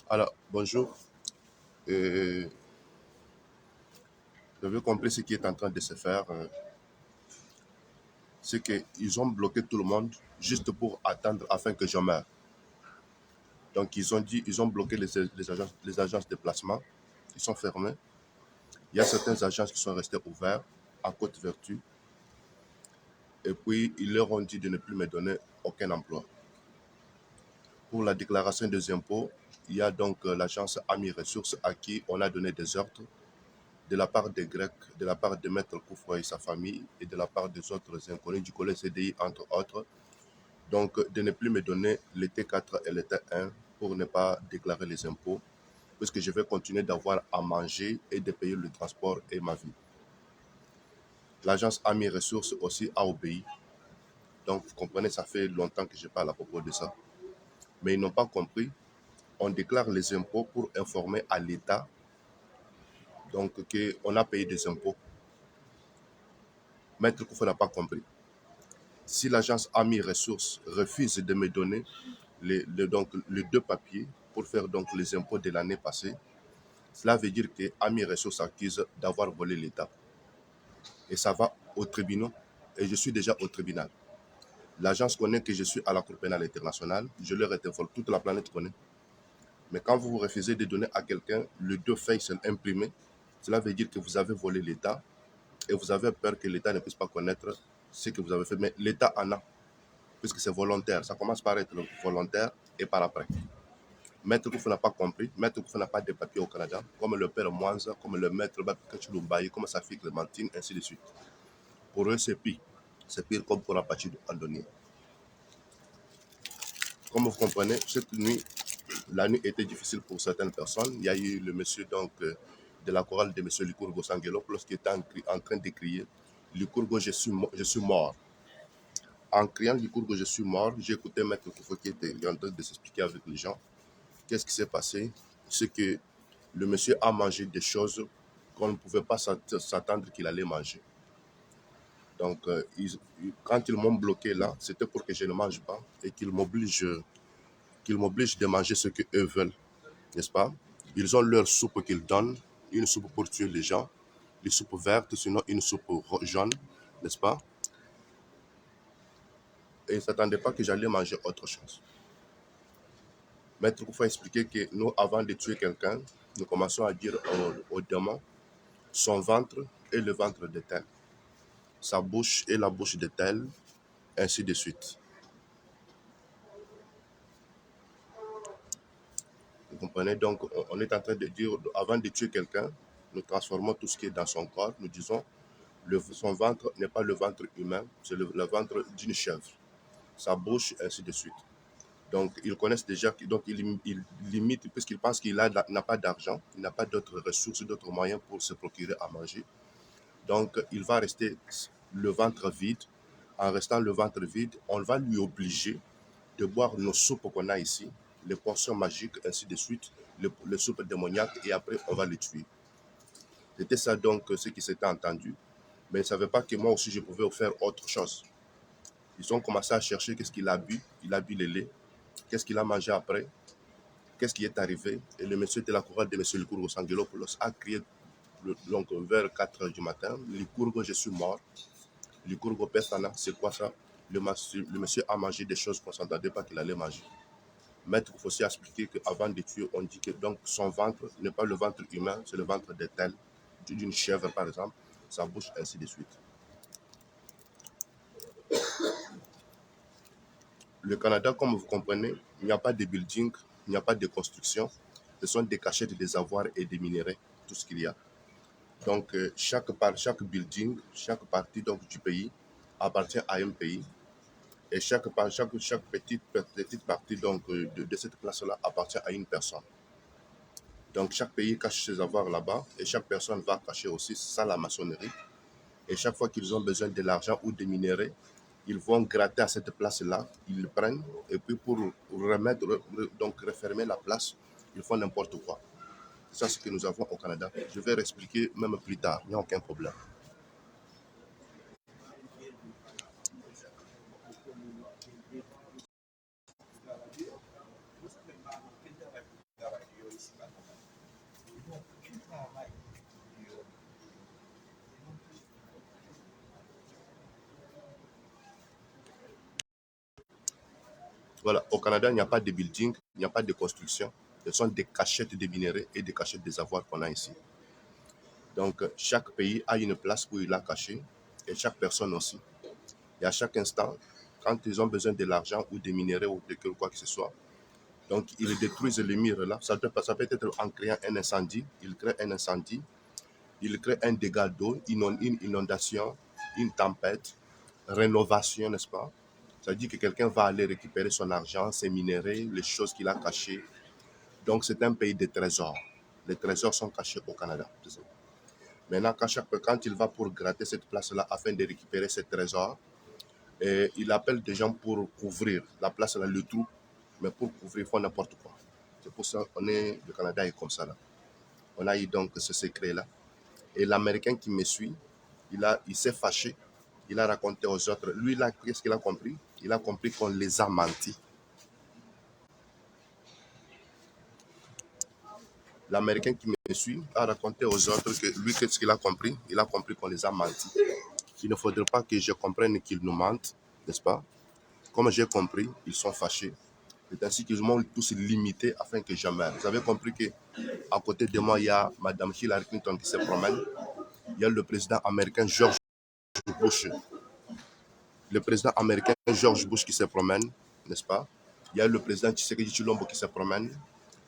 Alors, bonjour. Euh, vous avez compris ce qui est en train de se faire. C'est qu'ils ont bloqué tout le monde juste pour attendre afin que je meure. Donc, ils ont bloqué les agences de placement. Ils sont fermés. Il y a certaines agences qui sont restées ouvertes à Côte Vertu. Et puis, ils leur ont dit de ne plus me donner aucun emploi. Pour la déclaration des impôts, il y a donc l'agence Ami Ressources à qui on a donné des ordres de la part des Grecs, de la part de Maître Koufoué et sa famille, et de la part des autres inconnus du collège CDI, entre autres, donc de ne plus me donner le T4 et le T1 pour ne pas déclarer les impôts, puisque je vais continuer d'avoir à manger et de payer le transport et ma vie. L'agence Ami Ressources aussi a obéi. Donc, vous comprenez, ça fait longtemps que je parle à propos de ça. Mais ils n'ont pas compris. On déclare les impôts pour informer à l'État donc qu'on a payé des impôts. Maître Koufoué n'a pas compris. Si l'agence Ami Ressources refuse de me donner donc, les deux papiers pour faire donc les impôts de l'année passée, cela veut dire que Ami Ressources accuse d'avoir volé l'État. Et ça va au tribunal. Et je suis déjà au tribunal. L'agence connaît que je suis à la Cour pénale internationale. Je leur ai informé, toute la planète connaît. Mais quand vous refusez de donner à quelqu'un le deux feuilles imprimées, cela veut dire que vous avez volé l'État et vous avez peur que l'État ne puisse pas connaître ce que vous avez fait. Mais l'État en a, puisque c'est volontaire. Ça commence par être volontaire et par après. Maître Kouf n'a pas compris. Maître Kouf n'a pas de papiers au Canada, comme le père Mwanza, comme le maître Bakachulumbaye, comme sa fille Clémentine, ainsi de suite. Pour eux, c'est pire. C'est pire comme pour Apache Andoni. Comme vous comprenez, cette nuit, la nuit était difficile pour certaines personnes. Il y a eu le monsieur donc, de la chorale de M. Licourgo Sangelopoulos qui était en train de crier Licourgo, je suis mort. En criant Licourgo, je suis mort, j'ai écouté Maître Koufou qui était en train de s'expliquer avec les gens. Qu'est-ce qui s'est passé? C'est que le monsieur a mangé des choses qu'on ne pouvait pas s'attendre qu'il allait manger. Donc, quand ils m'ont bloqué là, c'était pour que je ne mange pas et qu'ils m'obligent de manger ce qu'eux veulent, n'est-ce pas? Ils ont leur soupe qu'ils donnent, une soupe pour tuer les gens, une soupe verte, sinon une soupe jaune, n'est-ce pas? Et ils ne s'attendaient pas que j'allais manger autre chose. Maître Koufou a expliqué que nous, avant de tuer quelqu'un, nous commençons à dire au démon son ventre et le ventre de tel, sa bouche et la bouche de tel, ainsi de suite. Vous comprenez? Donc, on est en train de dire, avant de tuer quelqu'un, nous transformons tout ce qui est dans son corps, nous disons, son ventre n'est pas le ventre humain, c'est le ventre d'une chèvre, sa bouche, ainsi de suite. Donc, ils connaissent déjà, donc ils limitent, puisqu'ils pensent qu'il n'a pas d'argent, il n'a pas d'autres ressources, d'autres moyens pour se procurer à manger. Donc, il va rester le ventre vide. En restant le ventre vide, on va lui obliger de boire nos soupes qu'on a ici, les potions magiques, ainsi de suite, les soupes démoniaques, et après, on va les tuer. C'était ça donc ce qui s'était entendu. Mais ils ne savaient pas que moi aussi, je pouvais faire autre chose. Ils ont commencé à chercher qu'est-ce qu'il a bu. Il a bu le lait. Qu'est-ce qu'il a mangé après? Qu'est-ce qui est arrivé? Et le monsieur de la chorale de M. Licourgo Sangelopoulos a crié donc, vers 4 heures du matin, Licourgo, je suis mort. Licourgo Pestana, c'est quoi ça? Le monsieur a mangé des choses qu'on ne s'entendait pas qu'il allait manger. Maître Fossi a expliqué qu'avant de tuer, on dit que donc son ventre n'est pas le ventre humain, c'est le ventre de tel, d'une chèvre par exemple, sa bouche, ainsi de suite. Le Canada, comme vous comprenez, il n'y a pas de building, il n'y a pas de construction, ce sont des cachettes, des avoirs et des minéraux, tout ce qu'il y a. Donc, chaque building, chaque partie donc, du pays appartient à un pays. Et chaque petite partie donc, de cette place-là appartient à une personne. Donc, chaque pays cache ses avoirs là-bas et chaque personne va cacher aussi ça, la maçonnerie. Et chaque fois qu'ils ont besoin de l'argent ou des minéraux, ils vont gratter à cette place-là, ils le prennent et puis pour donc refermer la place, ils font n'importe quoi. C'est ça ce que nous avons au Canada. Je vais expliquer même plus tard, il n'y a aucun problème. Voilà, au Canada, il n'y a pas de building, il n'y a pas de construction. Ce sont des cachettes de minerais et des cachettes des avoirs qu'on a ici. Donc, chaque pays a une place où il a caché, et chaque personne aussi. Et à chaque instant, quand ils ont besoin de l'argent ou des minéraux ou de quoi que ce soit, donc ils détruisent les murs là. Ça peut être en créant un incendie. Ils créent un incendie, ils créent un dégât d'eau, une inondation, une tempête, rénovation, n'est-ce pas? Ça dit que quelqu'un va aller récupérer son argent, ses minéraux, les choses qu'il a cachées. Donc c'est un pays de trésors. Les trésors sont cachés au Canada. Maintenant, quand il va pour gratter cette place-là afin de récupérer ses trésors, et il appelle des gens pour couvrir la place, là, le trou, mais pour couvrir, il faut n'importe quoi. C'est pour ça qu'on est, le Canada est comme ça là. On a eu donc ce secret-là. Et l'Américain qui me suit, il s'est fâché. Il a raconté aux autres. Lui, là, qu'est-ce qu'il a compris? Il a compris qu'on les a menti. L'Américain qui me suit a raconté aux autres que lui, qu'est-ce qu'il a compris? Il a compris qu'on les a menti. Il ne faudrait pas que je comprenne qu'ils nous mentent, n'est-ce pas? Comme j'ai compris, ils sont fâchés. C'est ainsi qu'ils m'ont tous limité afin que je meure. Vous avez compris qu'à côté de moi, il y a Mme Hillary Clinton qui se promène. Il y a le président américain George Bush. Le président américain George Bush qui se promène, n'est-ce pas? Il y a le président Tshisekedi Chilombo qui se promène.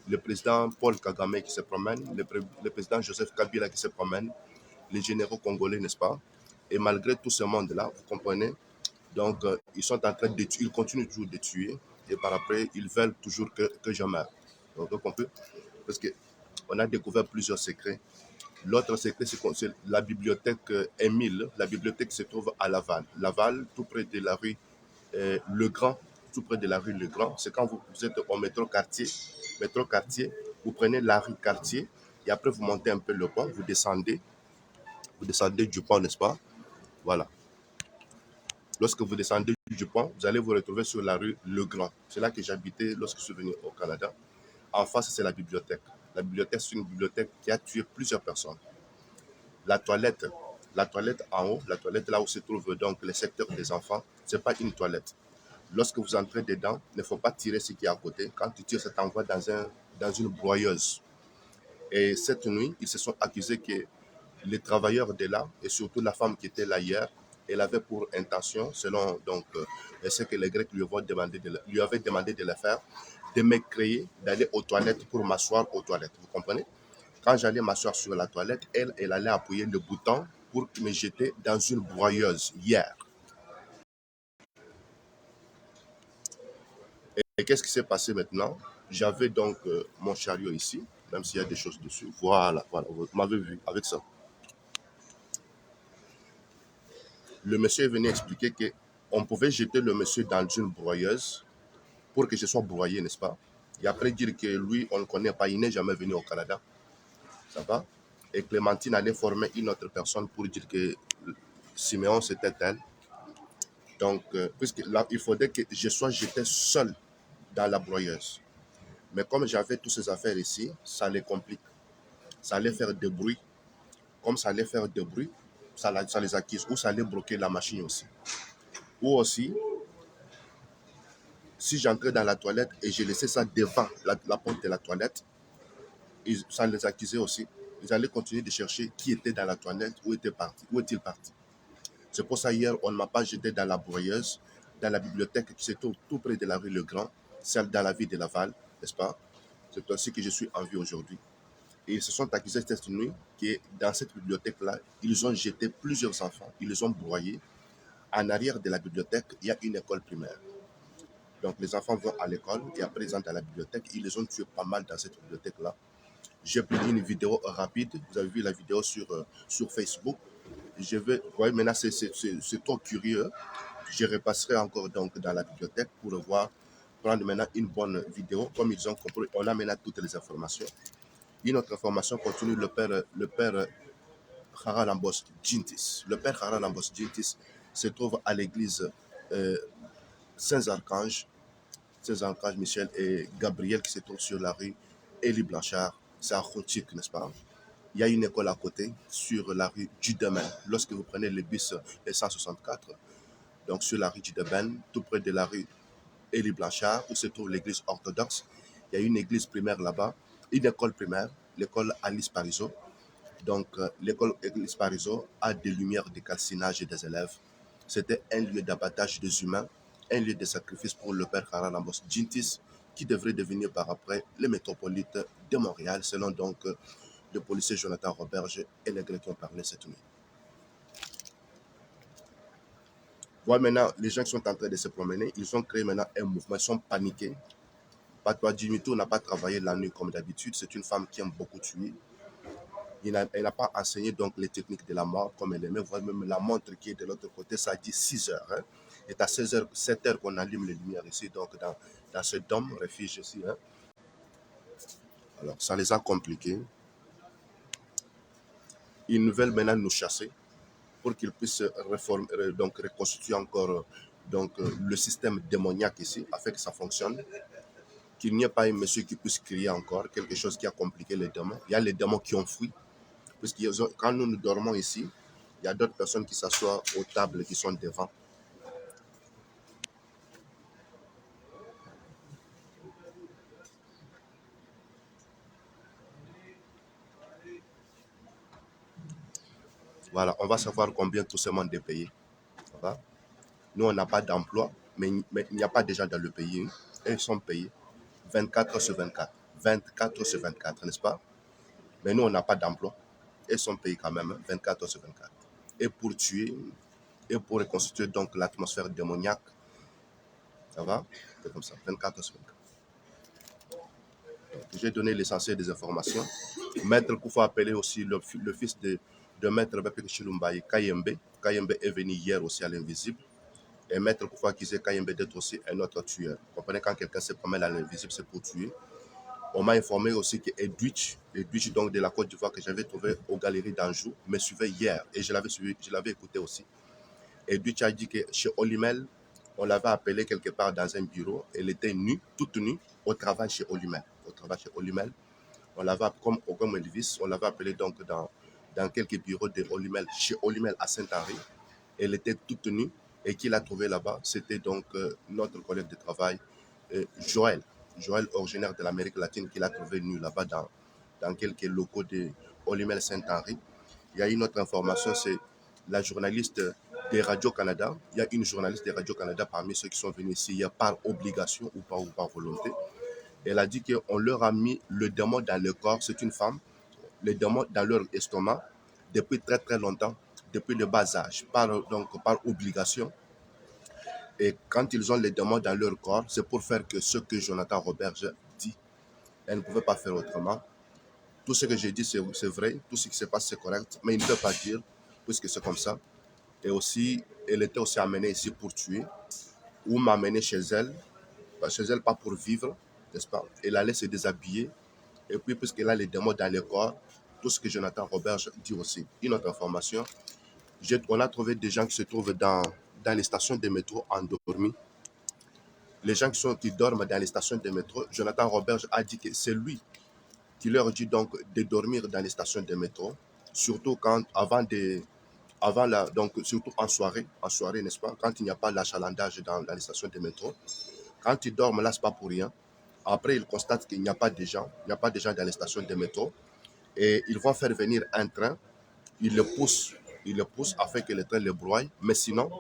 Le président Paul Kagame qui se promène. Le président Joseph Kabila qui se promène. Les généraux congolais, n'est-ce pas? Et malgré tout ce monde-là, vous comprenez, donc ils sont en train de tuer, ils continuent toujours de tuer, et par après, ils veulent toujours que je meure. Donc, vous comprenez? Parce qu'on a découvert plusieurs secrets. L'autre secret, c'est la bibliothèque Émile. La bibliothèque se trouve à Laval. Laval, tout près de la rue Le Grand. Tout près de la rue Le Grand. C'est quand vous êtes au métro quartier. Métro quartier, vous prenez la rue quartier et après vous montez un peu le pont, vous descendez. Vous descendez du pont, n'est-ce pas? Voilà. Lorsque vous descendez du pont, vous allez vous retrouver sur la rue Le Grand. C'est là que j'habitais lorsque je suis venu au Canada. En face, c'est la bibliothèque. La bibliothèque, c'est une bibliothèque qui a tué plusieurs personnes. La toilette, la toilette en haut, la toilette là où se trouve donc le secteur des enfants, ce n'est pas une toilette. Lorsque vous entrez dedans, il ne faut pas tirer ce qui est à côté. Quand tu tires, ça t'envoie dans une broyeuse. Et cette nuit, ils se sont accusés que les travailleurs de là, et surtout la femme qui était là hier, elle avait pour intention, selon donc, ce que les Grecs lui avaient demandé de le faire, de me créer, d'aller aux toilettes pour m'asseoir aux toilettes. Vous comprenez? Quand j'allais m'asseoir sur la toilette, elle allait appuyer le bouton pour me jeter dans une broyeuse hier. Et qu'est-ce qui s'est passé maintenant? J'avais donc mon chariot ici, même s'il y a des choses dessus. Voilà, voilà, vous m'avez vu avec ça. Le monsieur est venu expliquer qu'on pouvait jeter le monsieur dans une broyeuse pour que je sois broyé, n'est-ce pas? Et après dire que lui, on ne le connaît pas, il n'est jamais venu au Canada. Ça va? Et Clémentine allait former une autre personne pour dire que Siméon, c'était elle. Donc, puisque là, il faudrait que je sois jeté seul dans la broyeuse. Mais comme j'avais toutes ces affaires ici, ça les complique. Ça allait faire des bruits. Comme ça allait faire des bruits, ça les accuse. Ou ça allait bloquer la machine aussi. Ou aussi, si j'entrais dans la toilette et je laissais ça devant la porte de la toilette, ça les accusait aussi. Ils allaient continuer de chercher qui était dans la toilette, où est-il parti. C'est pour ça hier, on ne m'a pas jeté dans la broyeuse, dans la bibliothèque qui se trouve tout près de la rue Le Grand, celle dans la ville de Laval, n'est-ce pas? C'est ainsi que je suis en vie aujourd'hui. Et ils se sont accusés cette nuit que dans cette bibliothèque-là, ils ont jeté plusieurs enfants, ils les ont broyés. En arrière de la bibliothèque, il y a une école primaire. Donc les enfants vont à l'école et après ils entrent à la bibliothèque. Ils les ont tués pas mal dans cette bibliothèque-là. J'ai pris une vidéo rapide. Vous avez vu la vidéo sur Facebook. Je vais, ouais, maintenant c'est trop curieux. Je repasserai encore donc dans la bibliothèque pour voir, prendre maintenant une bonne vidéo. Comme ils ont compris, on a maintenant toutes les informations. Une autre information continue, le père Haralambos Gintis. Le père Haralambos Gintis se trouve à l'église euh, Saint-Archange, Saint-Archange Michel et Gabriel qui se trouve sur la rue Élie Blanchard. C'est à Rotique, n'est-ce pas? Il y a une école à côté, sur la rue du Domaine. Lorsque vous prenez le bus 164, donc sur la rue du Domaine, tout près de la rue Élie Blanchard, où se trouve l'église orthodoxe. Il y a une église primaire là-bas, une école primaire, l'école Alice Parisot. Donc, l'école Église Parisot a des lumières de calcinage des élèves. C'était un lieu d'abattage des humains, un lieu de sacrifice pour le père Haralambos Gintis, qui devrait devenir par après le métropolite de Montréal, selon donc le policier Jonathan Roberge et les Grecs qui ont parlé cette nuit. Voilà maintenant les gens qui sont en train de se promener, ils ont créé maintenant un mouvement, ils sont paniqués. Patois Dimito n'a pas travaillé la nuit comme d'habitude, c'est une femme qui aime beaucoup tuer. Elle n'a pas enseigné donc les techniques de la mort comme elle aimait. Voilà même la montre qui est de l'autre côté, ça dit 6 heures. Hein. C'est à 16 heures, 7 heures qu'on allume les lumières ici, donc dans ce dôme, refuge ici. Hein. Alors, ça les a compliqués. Ils nous veulent maintenant nous chasser pour qu'ils puissent donc reconstituer encore le système démoniaque ici, afin que ça fonctionne. Qu'il n'y ait pas un monsieur qui puisse crier encore, quelque chose qui a compliqué les démons. Il y a les démons qui ont fui. Parce que quand nous dormons ici, il y a d'autres personnes qui s'assoient aux tables qui sont devant. Voilà, on va savoir combien tout ce monde est payé. Voilà. Nous, on n'a pas d'emploi, mais il n'y a pas déjà dans le pays. Hein. Et ils sont payés 24 heures sur 24. 24 heures sur 24, n'est-ce pas? Mais nous, on n'a pas d'emploi. Et ils sont payés quand même 24 heures sur 24. Et pour tuer, et pour reconstituer donc l'atmosphère démoniaque, ça va? C'est comme ça, 24 heures sur 24. J'ai donné l'essentiel des informations. Maître Koufou a appelé aussi le fils de Maître Bepek Chilumbaye, Kayembe. Kayembe est venu hier aussi à l'invisible. Et Maître Koufou a accusé Kayembe d'être aussi un autre tueur. Vous comprenez, quand quelqu'un se promène à l'invisible, c'est pour tuer. On m'a informé aussi que Edwidge donc de la Côte d'Ivoire, que j'avais trouvé aux Galeries d'Anjou, me suivait hier et je l'avais suivi, je l'avais écouté aussi. Edwidge a dit que chez Olimel, on l'avait appelé quelque part dans un bureau. Elle était nue, toute nue, au travail chez Olimel. Au travail chez Olimel. On l'avait, comme Elvis, on l'avait appelé donc dans quelques bureaux de Olimel, chez Olimel à Saint-Henri. Elle était toute nue et qui l'a trouvé là-bas, c'était donc notre collègue de travail, Joël. Joël, originaire de l'Amérique latine, qui l'a trouvé nu là-bas dans quelques locaux de Olimel Saint-Henri. Il y a une autre information, c'est la journaliste de Radio-Canada. Il y a une journaliste de Radio-Canada parmi ceux qui sont venus ici hier par obligation ou par volonté. Elle a dit qu'on leur a mis le démon dans le corps. C'est une femme. Le démon dans leur estomac depuis très très longtemps, depuis le bas âge, donc par obligation. Et quand ils ont les démons dans leur corps, c'est pour faire que ce que Jonathan Roberge dit, elle ne pouvait pas faire autrement. Tout ce que j'ai dit, c'est vrai. Tout ce qui se passe, c'est correct. Mais il ne peut pas dire, puisque c'est comme ça. Et aussi, elle était aussi amenée ici pour tuer, ou m'amener chez elle pas pour vivre, n'est-ce pas? Elle allait se déshabiller, et puis puisqu'elle a les démons dans le corps, tout ce que Jonathan Roberge dit aussi. Une autre information, on a trouvé des gens qui se trouvent dans les stations de métro endormis. Les gens qui dorment dans les stations de métro, Jonathan Roberge a dit que c'est lui qui leur dit donc de dormir dans les stations de métro, surtout donc surtout en soirée, n'est-ce pas, quand il n'y a pas l'achalandage dans les stations de métro. Quand ils dorment là, ce n'est pas pour rien. Après, ils constatent qu'il n'y a pas de gens, dans les stations de métro. Et ils vont faire venir un train, ils le poussent afin que le train le broie. Mais sinon,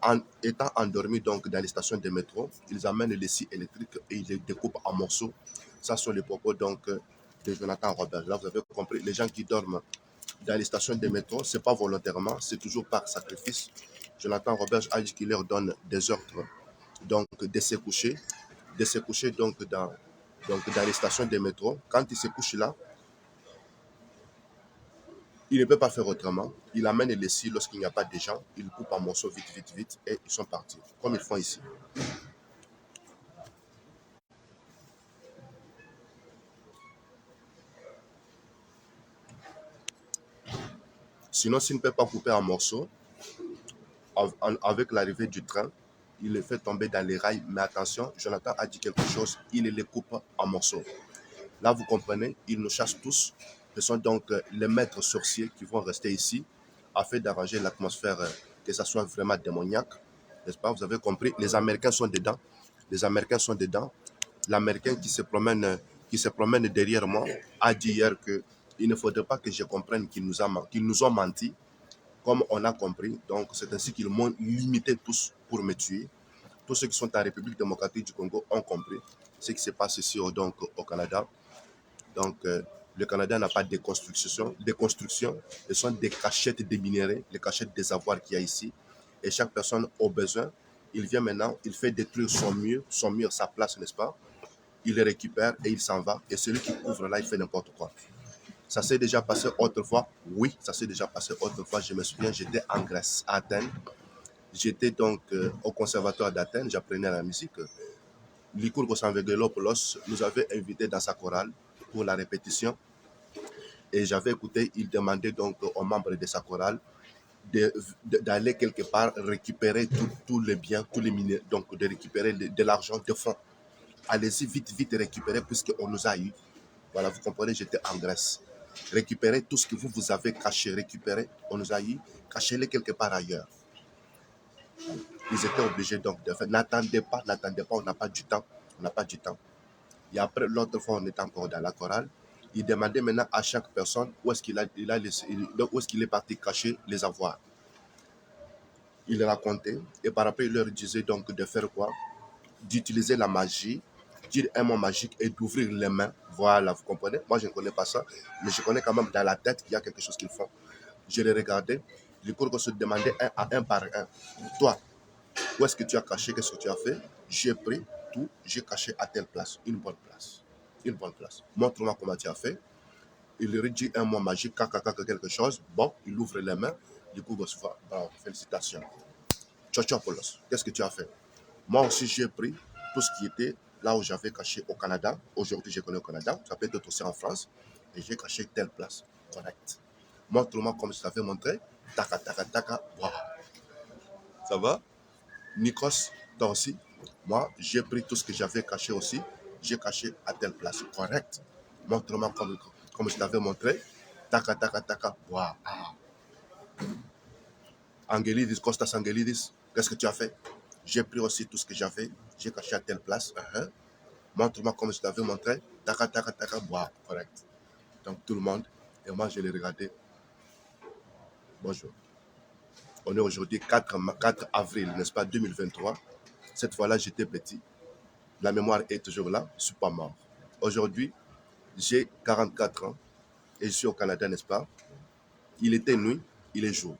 en étant endormis donc dans les stations de métro, ils amènent les scies électriques et ils les découpent en morceaux. Ça sont les propos donc de Jonathan Robert. Là, vous avez compris, les gens qui dorment dans les stations de métro, ce n'est pas volontairement, c'est toujours par sacrifice. Jonathan Robert a dit qu'il leur donne des ordres donc de se coucher, donc dans les stations de métro. Quand il se couche là, il ne peut pas faire autrement. Il amène les scies lorsqu'il n'y a pas de gens, il coupe en morceaux vite et ils sont partis, comme ils font ici. Sinon, s'il ne peut pas couper en morceaux, avec l'arrivée du train, il les fait tomber dans les rails. Mais attention, Jonathan a dit quelque chose, il les coupe en morceaux. Là, vous comprenez, ils nous chassent tous. Ce sont donc les maîtres sorciers qui vont rester ici afin d'arranger l'atmosphère, que ça soit vraiment démoniaque. N'est-ce pas? Vous avez compris, les Américains sont dedans. Les Américains sont dedans. L'Américain qui se promène derrière moi a dit hier qu'il ne faudrait pas que je comprenne qu'ils nous ont menti, comme on a compris. Donc, c'est ainsi qu'ils m'ont limité tous pour me tuer. Tous ceux qui sont en République démocratique du Congo ont compris ce qui se passe ici donc, au Canada. Donc, le Canada n'a pas de construction. Ce sont des cachettes des minéraux, les cachettes des avoirs qu'il y a ici. Et chaque personne au besoin, il vient maintenant, il fait détruire son mur, sa place, n'est-ce pas? Il le récupère et il s'en va. Et celui qui ouvre là, il fait n'importe quoi. Ça s'est déjà passé autrefois. Oui, ça s'est déjà passé autrefois. Je me souviens, j'étais en Grèce, à Athènes. J'étais donc au conservatoire d'Athènes, j'apprenais la musique. Lycurgos Anvegelopoulos nous avait invités dans sa chorale pour la répétition. Et j'avais écouté, il demandait donc aux membres de sa chorale d'aller quelque part récupérer tous les biens, tous les minéraux, donc de récupérer de l'argent de fonds. Allez-y vite, vite récupérer puisqu'on nous a eu. Voilà, vous comprenez, j'étais en Grèce. Récupérez tout ce que vous avez caché, récupérez, on nous a eu, cachez-les quelque part ailleurs. Ils étaient obligés donc de faire. N'attendez pas, on n'a pas du temps. On n'a pas du temps. Et après, l'autre fois, on était encore dans la chorale. Il demandait maintenant à chaque personne où est-ce qu'il où est-ce qu'il est parti cacher les avoirs. Il racontait et par après, il leur disait donc de faire quoi? D'utiliser la magie, dire un mot magique et d'ouvrir les mains. Voilà, vous comprenez? Moi, je ne connais pas ça, mais je connais quand même dans la tête qu'il y a quelque chose qu'ils font. Je les regardais, les cours se demandaient un par un. Toi, où est-ce que tu as caché? Qu'est-ce que tu as fait? J'ai pris tout, j'ai caché à telle place, une bonne place. Une bonne place. Montre-moi comment tu as fait. Il lui dit un mot magique, quelque chose. Bon, il ouvre les mains. Du coup, bravo, félicitations. Tchotchopoulos, qu'est-ce que tu as fait? Moi aussi, j'ai pris tout ce qui était là où j'avais caché au Canada. Aujourd'hui, je connais au Canada. Ça peut être aussi en France. Et j'ai caché telle place. Correct. Montre-moi comme je t'avais montré. Taka, taka, taka. Wow. Ça va? Nikos, toi aussi. Moi, j'ai pris tout ce que j'avais caché aussi. J'ai caché à telle place. Correct. Montre-moi comme je t'avais montré. Taka, taka, taka. Wow. Angelidis, Costas Angelidis, qu'est-ce que tu as fait? J'ai pris aussi tout ce que j'avais. J'ai caché à telle place. Montre-moi comme je t'avais montré. Taka, taka, taka. Wow. Correct. Donc, tout le monde. Et moi, je l'ai regardé. Bonjour. On est aujourd'hui 4 avril, n'est-ce pas, 2023. Cette fois-là, j'étais petit. La mémoire est toujours là. Je ne suis pas mort. Aujourd'hui, j'ai 44 ans et je suis au Canada, n'est-ce pas? Il était nuit, il est jour.